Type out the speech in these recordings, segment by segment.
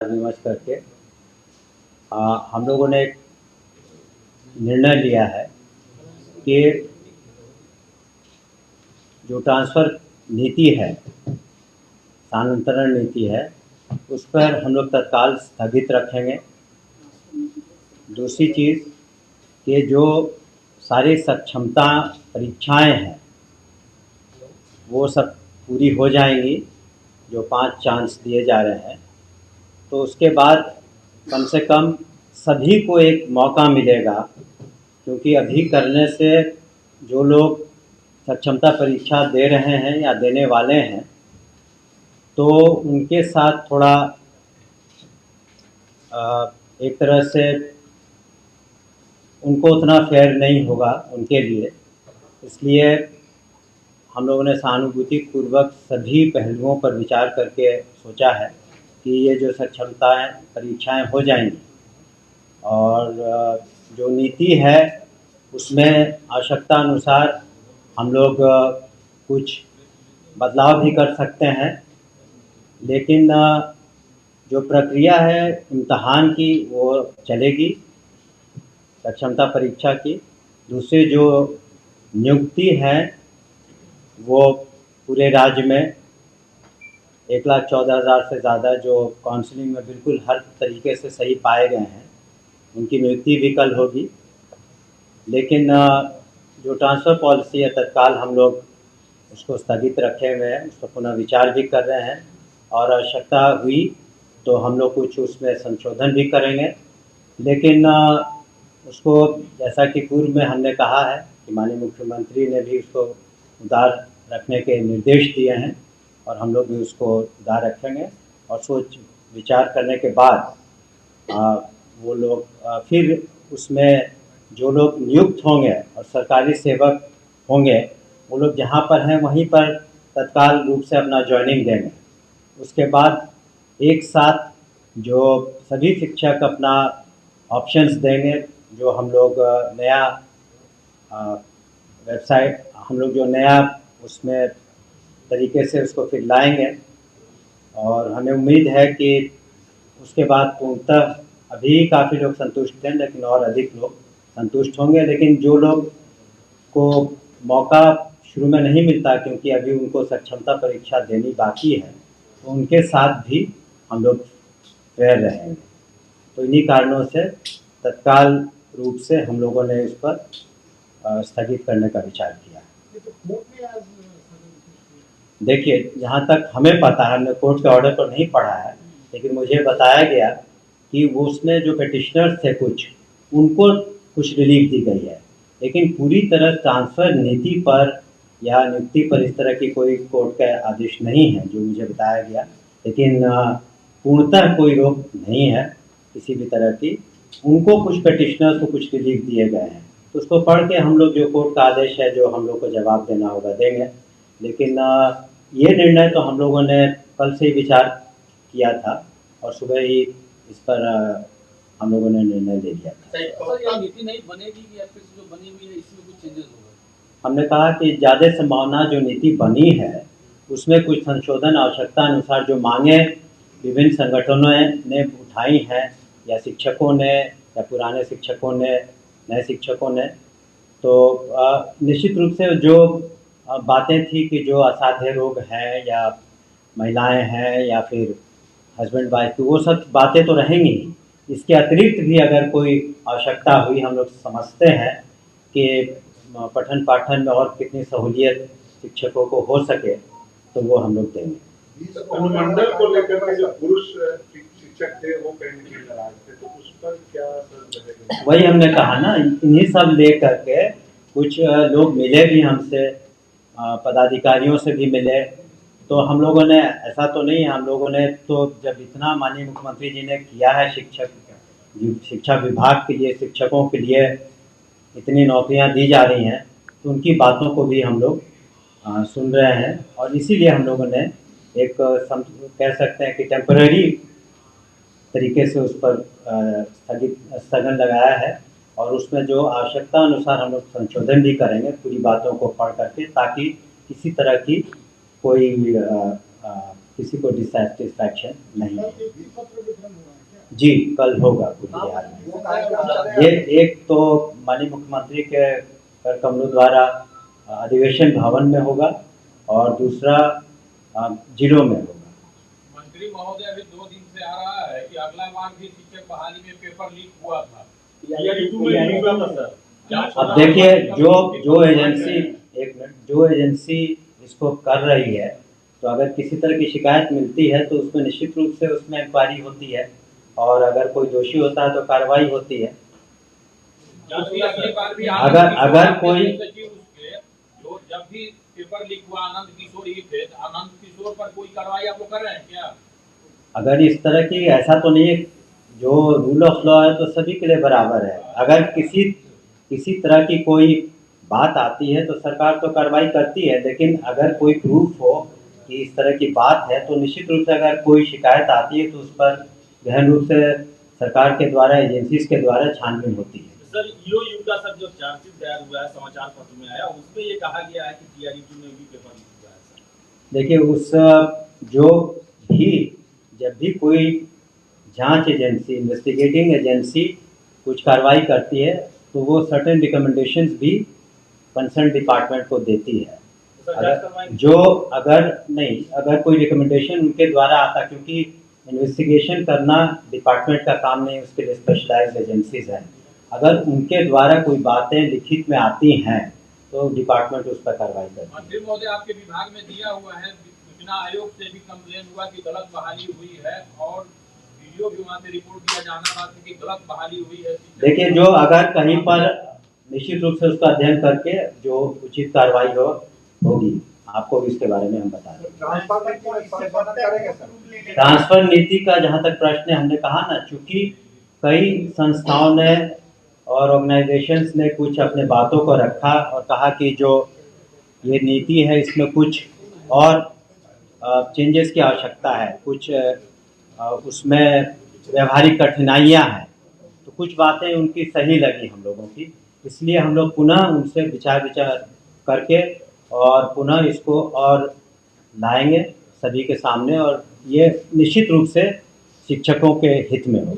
विमर्श करके हम लोगों ने एक निर्णय लिया है कि जो ट्रांसफ़र नीति है, स्थानांतरण नीति है, उस पर हम लोग तत्काल स्थगित रखेंगे। दूसरी चीज़ कि जो सारी सक्षमता परीक्षाएं हैं वो सब पूरी हो जाएंगी, जो 5 चांस दिए जा रहे हैं, तो उसके बाद कम से कम सभी को एक मौका मिलेगा, क्योंकि अभी करने से जो लोग सक्षमता परीक्षा दे रहे हैं या देने वाले हैं तो उनके साथ थोड़ा एक तरह से उनको उतना फेयर नहीं होगा उनके लिए। इसलिए हम लोगों ने सहानुभूतिपूर्वक सभी पहलुओं पर विचार करके सोचा है कि ये जो सक्षमताएं परीक्षाएं हो जाएंगी और जो नीति है उसमें आवश्यकता अनुसार हम लोग कुछ बदलाव भी कर सकते हैं, लेकिन जो प्रक्रिया है इम्तहान की वो चलेगी, सक्षमता परीक्षा की। दूसरी जो नियुक्ति है वो पूरे राज्य में 1,14,000 से ज़्यादा जो काउंसलिंग में बिल्कुल हर तरीके से सही पाए गए हैं, उनकी नियुक्ति भी कल होगी। लेकिन जो ट्रांसफ़र पॉलिसी है तत्काल हम लोग उसको स्थगित रखे हुए हैं, उस पर पुनः विचार भी कर रहे हैं और आवश्यकता हुई तो हम लोग कुछ उसमें संशोधन भी करेंगे। लेकिन उसको जैसा कि पूर्व में हमने कहा है कि माननीय मुख्यमंत्री ने भी उसको उदार रखने के निर्देश दिए हैं और हम लोग भी उसको उदार रखेंगे और सोच विचार करने के बाद वो लोग फिर उसमें जो लोग नियुक्त होंगे और सरकारी सेवक होंगे वो लोग जहाँ पर हैं वहीं पर तत्काल रूप से अपना ज्वाइनिंग देंगे। उसके बाद एक साथ जो सभी शिक्षक अपना ऑप्शंस देंगे, जो हम लोग नया वेबसाइट हम लोग जो नया उसमें तरीके से उसको फिर लाएंगे और हमें उम्मीद है कि उसके बाद पूर्णतः अभी काफ़ी लोग संतुष्ट हैं, लेकिन और अधिक लोग संतुष्ट होंगे। लेकिन जो लोग को मौका शुरू में नहीं मिलता क्योंकि अभी उनको सक्षमता परीक्षा देनी बाकी है, तो उनके साथ भी हम लोग फेयर रहेंगे। तो इन्हीं कारणों से तत्काल रूप से हम लोगों ने इस पर स्थगित करने का विचार किया। देखिए, जहाँ तक हमें पता है, हमने कोर्ट के ऑर्डर को नहीं पढ़ा है, लेकिन मुझे बताया गया कि वो उसमें जो पेटिशनर्स थे उनको कुछ रिलीफ दी गई है, लेकिन पूरी तरह ट्रांसफ़र नीति पर या नियुक्ति पर इस तरह की कोई कोर्ट का आदेश नहीं है जो मुझे बताया गया। लेकिन पूर्णतः कोई रोक नहीं है किसी भी तरह की। उनको कुछ पेटिशनर्स को कुछ रिलीफ दिए गए हैं, तो उसको पढ़ के हम लोग जो कोर्ट का आदेश है जो हम लोग को जवाब देना होगा देंगे। लेकिन ये निर्णय तो हम लोगों ने कल से ही विचार किया था और सुबह ही इस पर हम लोगों ने निर्णय ले लिया था। नीति नहीं बनेगी या फिर जो बनी हुई है इसमें कुछ चेंजेस होगा? हमने कहा कि ज़्यादा संभावना जो नीति बनी है उसमें कुछ संशोधन आवश्यकता अनुसार जो मांगे विभिन्न संगठनों ने उठाई हैं या शिक्षकों ने या पुराने शिक्षकों ने, नए शिक्षकों ने, तो निश्चित रूप से जो बातें थी कि जो असाध्य रोग हैं या महिलाएं हैं या फिर हस्बैंड वाइफ की, वो सब बातें तो रहेंगी। इसके अतिरिक्त भी अगर कोई आवश्यकता हुई, हम लोग समझते हैं कि पठन पाठन में और कितनी सहूलियत शिक्षकों को हो सके, तो वो हम लोग देंगे। अनुमंडल को लेकर के जो पुरुष शिक्षक थे वो कहीं नहीं नाराज थे, तो उस पर क्या? वही हमने कहा ना, इन्हीं सब ले करके कुछ लोग मिले भी हमसे, पदाधिकारियों से भी मिले, तो हम लोगों ने ऐसा तो नहीं है, हम लोगों ने तो जब इतना माननीय मुख्यमंत्री जी ने किया है शिक्षा विभाग के लिए, शिक्षकों के लिए इतनी नौकरियां दी जा रही हैं, तो उनकी बातों को भी हम लोग सुन रहे हैं और इसीलिए हम लोगों ने एक कह सकते हैं कि टेम्पररी तरीके से उस पर स्थगन लगाया है और उसमें जो आवश्यकता अनुसार हम लोग संशोधन भी करेंगे पूरी बातों को पढ़ करके, ताकि किसी तरह की कोई किसी को डिससेटिस्फैक्शन नहीं है। जी, कल होगा कुचबिहार में। ये एक तो माननीय मुख्यमंत्री के कर कमलों द्वारा अधिवेशन भवन में होगा और दूसरा जिलों में होगा। मंत्री महोदय अभी 2 दिन से आ रहा है कि अगला बार भी शिक्षक बहाली में पेपर लीक हुआ था। अब देखिए जो एजेंसी इसको कर रही है, तो अगर किसी तरह की शिकायत मिलती है तो उसमें निश्चित रूप से उसमें इंक्वायरी होती है और अगर कोई दोषी होता है तो कार्रवाई होती है। अगर कोई जो जब भी पेपर लीक हुआ आनंद किशोर ही थे, आनंद किशोर पर कोई कार्रवाई आप लोग कर रहे हैं क्या? अगर इस तरह की, ऐसा तो नहीं है, जो रूल ऑफ लॉ है तो सभी के लिए बराबर है। अगर किसी तरह की कोई बात आती है तो सरकार तो कार्रवाई करती है, लेकिन अगर कोई प्रूफ हो कि इस तरह की बात है तो निश्चित रूप से अगर कोई शिकायत आती है तो उस पर गहन रूप से सरकार के द्वारा, एजेंसीज के द्वारा छानबीन होती है। सर, ईओयू का सर जो चार्जशीट तैयार हुआ है, समाचार पत्र में आया, उसमें ये कहा गया है कि टीआरईटी में भी पेपर लीक हुआ है सर। देखिए, जब भी कोई जांच एजेंसी, इन्वेस्टिगेटिंग एजेंसी कुछ कार्रवाई करती है तो वो सर्टेन रिकमेंडेशंस भी कंसर्न डिपार्टमेंट को देती है। अगर कोई रिकमेंडेशन उनके द्वारा आता, क्योंकि इन्वेस्टिगेशन करना डिपार्टमेंट का काम नहीं, उसके लिए स्पेशलाइज्ड एजेंसीज हैं। अगर उनके द्वारा कोई बातें लिखित में आती हैं तो डिपार्टमेंट उस पर कार्रवाई करती है। मंत्री महोदय, आपके विभाग में दिया हुआ है, सूचना आयोग से भी कंप्लेन हुआ कि गलत बहाली हुई है और वीडियो भी वहाँ से रिपोर्ट दिया जाना कि गलत बहाली हुई है। देखिए, जो अगर कहीं पर निश्चित रूप से उसका अध्ययन करके जो उचित कार्रवाई होगी, आपको भी इसके बारे में हम बता देंगे। ट्रांसफर नीति का जहाँ तक प्रश्न है, हमने कहा ना, चूंकि कई संस्थाओं ने और ऑर्गेनाइजेशंस ने कुछ अपने बातों को रखा और कहा कि जो ये नीति है इसमें कुछ और चेंजेस की आवश्यकता है, कुछ उसमें व्यवहारिक कठिनाइयाँ हैं, तो कुछ बातें उनकी सही लगी हम लोगों की, इसलिए हम लोग पुनः उनसे विचार करके और पुनः इसको और लाएंगे सभी के सामने, और ये निश्चित रूप से शिक्षकों के हित में हो।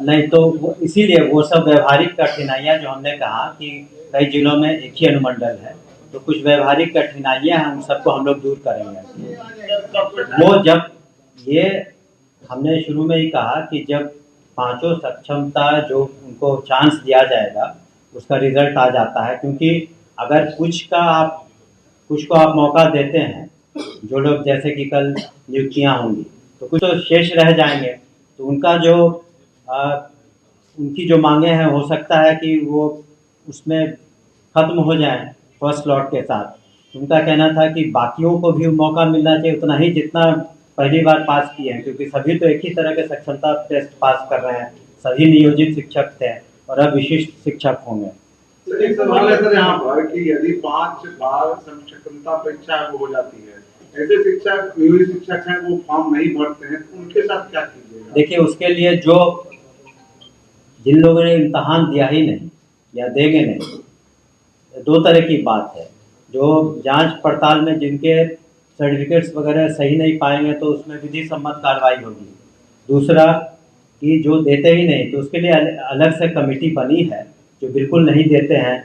नहीं तो इसीलिए वो सब व्यवहारिक कठिनाइयाँ जो हमने कहा कि कई जिलों में एक ही अनुमंडल है, तो कुछ व्यवहारिक कठिनाइयाँ हैं, उन सबको हम लोग दूर करेंगे। वो जब ये हमने शुरू में ही कहा कि जब पांचों सक्षमता जो उनको चांस दिया जाएगा उसका रिजल्ट आ जाता है, क्योंकि अगर कुछ को आप मौका देते हैं, जो लोग जैसे कि कल नियुक्तियाँ होंगी तो कुछ तो शेष रह जाएंगे, तो उनका जो उनकी जो मांगे हैं हो सकता है कि वो उसमें खत्म हो जाए फर्स्ट लॉट के साथ। उनका कहना था कि बाकियों को भी मौका मिलना चाहिए उतना ही जितना पहली बार पास किए हैं, क्योंकि सभी तो एक ही तरह के सक्षमता टेस्ट पास कर रहे हैं, सभी नियोजित शिक्षक थे और अब विशिष्ट शिक्षक होंगे। एक सवाल है सर यहाँ पर कि यदि 5 बार सक्षमता परीक्षा हो जाती है, ऐसे शिक्षक नियोजित शिक्षक हैं वो फॉर्म नहीं भरते हैं, तो उनके साथ क्या कीजिएगा? देखिए, उसके लिए जिन लोगों ने इम्तहान दिया ही नहीं या देंगे नहीं, 2 तरह की बात है। जो जांच पड़ताल में जिनके सर्टिफिकेट्स वगैरह सही नहीं पाएंगे तो उसमें विधि सम्मत कार्रवाई होगी। दूसरा कि जो देते ही नहीं तो उसके लिए अलग से कमेटी बनी है, जो बिल्कुल नहीं देते हैं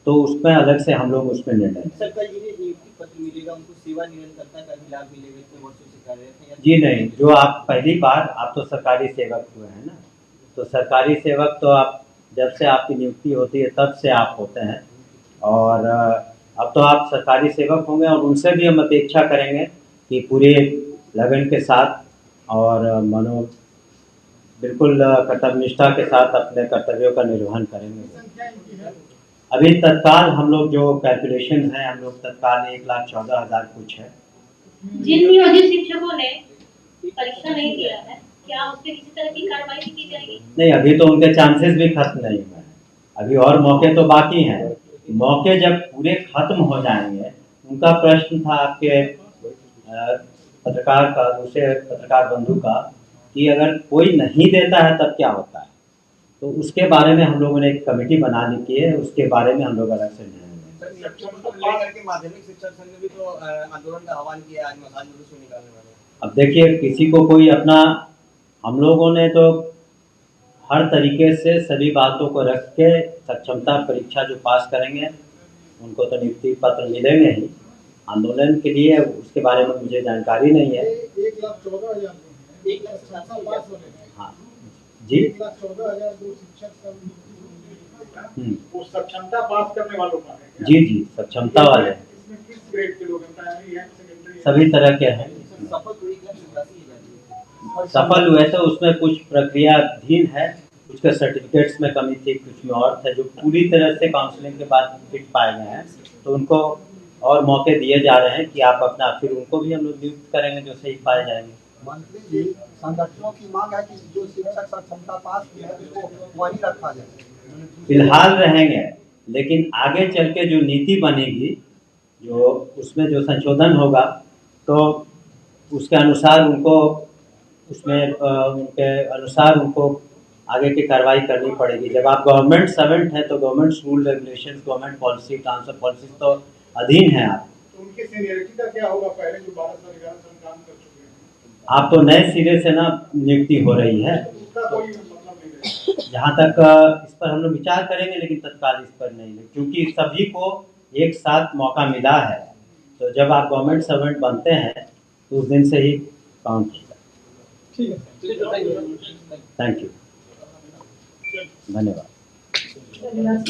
तो उसमें अलग से हम लोग उसमें निर्णय। सर, कल नियुक्ति पत्र मिलेगा, उनको सेवा निरंतरता का भी लाभ मिलेगा, इतने वर्षों से कार्यरत हैं? जी नहीं, जो आप पहली बार, आप तो सरकारी सेवक हुए हैं ना, तो सरकारी सेवक तो आप जब से आपकी नियुक्ति होती है तब से आप होते हैं, और अब तो आप सरकारी सेवक होंगे और उनसे भी हम अपेक्षा करेंगे कि पूरे लगन के साथ और बिल्कुल कर्तव्यनिष्ठा के साथ अपने कर्तव्यों का निर्वहन करेंगे। अभी तत्काल हम लोग जो कैलकुलेशन है, हम लोग तत्काल 1,14,000 कुछ है। जिन नियोजित शिक्षकों ने परीक्षा नहीं दिया है, क्या उस पर किसी तरह की कार्रवाई की जाएगी? नहीं, अभी तो उनके चांसेस भी खत्म नहीं हुए हैं, अभी और मौके तो बाकी हैं। मौके जब पूरे खत्म हो जाएंगे, उनका प्रश्न था आपके पत्रकार का, दूसरे पत्रकार बंधु का, कि अगर कोई नहीं देता है तब क्या होता है, तो उसके बारे में हम लोगों ने एक कमेटी बना ली है, उसके बारे में हम लोग अलग से निर्णय लेंगे। शिक्षकों को लेकर के माध्यमिक शिक्षक संघ ने भी तो आंदोलन का आह्वान किया आज मसान जुलूस में निकालने वाले। अब देखिए, किसी को कोई अपना, हम लोगों ने तो हर तरीके से सभी बातों को रख के सक्षमता परीक्षा जो पास करेंगे उनको तो नियुक्ति पत्र मिलेंगे ही। आंदोलन के लिए उसके बारे में मुझे जानकारी नहीं है। 1,14,000 हाँ जी, 1,14,000 जो शिक्षक वो सक्षमता पास करने वालों का है क्या? जी जी, सक्षमता वाले इसमें किस ग्रेड के लोग हैं? प्राइमरी है, सेकेंडरी है? सभी तरह के हैं। सफल हुए तो उसमें कुछ प्रक्रियाधीन है, कुछ के सर्टिफिकेट्स में कमी थी, कुछ में और थे जो पूरी तरह से काउंसलिंग के बाद फिट पाए गए हैं, तो उनको और मौके दिए जा रहे हैं कि आप अपना, फिर उनको भी हम लोग नियुक्त करेंगे जो सही पाए जाएंगे। मंत्री जी, संगठनों की मांग है कि जो शिक्षक सक्षमता पास किया है उसको वही रखा जाए। फिलहाल रहेंगे, लेकिन आगे चल के जो नीति बनेगी, जो उसमें जो संशोधन होगा, तो उसके अनुसार उनको, उसमें उनके अनुसार उनको आगे की कार्रवाई करनी पड़ेगी। जब आप गवर्नमेंट सर्वेंट हैं तो government rule regulations, government policy, transfer policy तो अधीन है आप। तो उनकी सीनियरिटी का क्या होगा? पहले जो 12 साल 11 साल काम कर चुके हैं, आप तो नए सिरे से ना नियुक्ति हो रही है, उसका कोई मतलब नहीं रहेगा। जहाँ तक इस पर हम लोग विचार करेंगे, लेकिन तत्काल इस पर नहीं, क्योंकि सभी को एक साथ मौका मिला है। तो जब आप गवर्नमेंट सर्वेंट बनते हैं तो उस दिन से ही काउंट होता है। ठीक है, थैंक यू, धन्यवाद। धन्यवाद।